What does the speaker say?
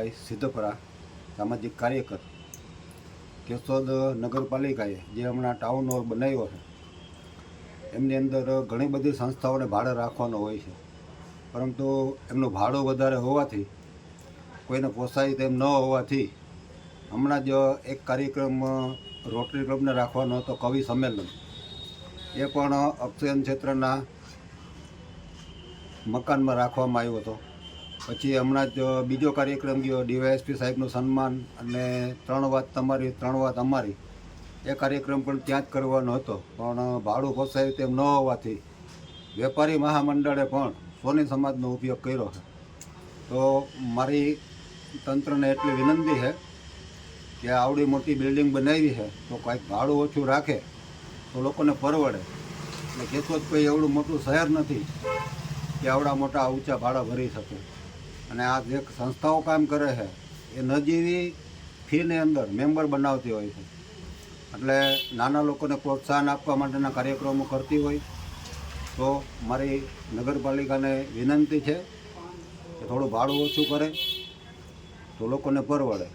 રમેશભાઈ સિદ્ધપરા, સામાજિક કાર્યકર. કેશોદ નગરપાલિકાએ જે હમણાં ટાઉન હોલ બનાવ્યો છે એમની અંદર ઘણી બધી સંસ્થાઓને ભાડે રાખવાનો હોય છે, પરંતુ એમનું ભાડું વધારે હોવાથી કોઈને પોસાય તેમ ન હોવાથી હમણાં જ એક કાર્યક્રમ રોટરી ક્લબને રાખવાનો હતો, કવિ સંમેલન. એ પણ અક્ષયન ક્ષેત્રના મકાનમાં રાખવામાં આવ્યો હતો. પછી હમણાં જ બીજો કાર્યક્રમ ગયો, ડીવાયએસપી સાહેબનું સન્માન અને 3 વાત તમારી 3 વાત અમારી, એ કાર્યક્રમ પણ ત્યાં જ કરવાનો હતો, પણ ભાડું પોસાય તેમ ન હોવાથી વેપારી મહામંડળે પણ સોની સમાજનો ઉપયોગ કર્યો છે. તો મારી તંત્રને એટલી વિનંતી છે કે આવડી મોટી બિલ્ડિંગ બનાવી છે તો કાંઈક ભાડું ઓછું રાખે તો લોકોને પરવડે. એટલે કેશોદ કોઈ એવડું મોટું શહેર નથી કે આવડા મોટા ઊંચા ભાડા ભરી શકે. અને આ જે સંસ્થાઓ કામ કરે છે એ નજીવી ફીની અંદર મેમ્બર બનાવતી હોય છે, એટલે નાના લોકોને પ્રોત્સાહન આપવા માટેના કાર્યક્રમો કરતી હોય. તો મારી નગરપાલિકાને વિનંતી છે કે થોડું ભાડું ઓછું કરે તો લોકોને પરવડે.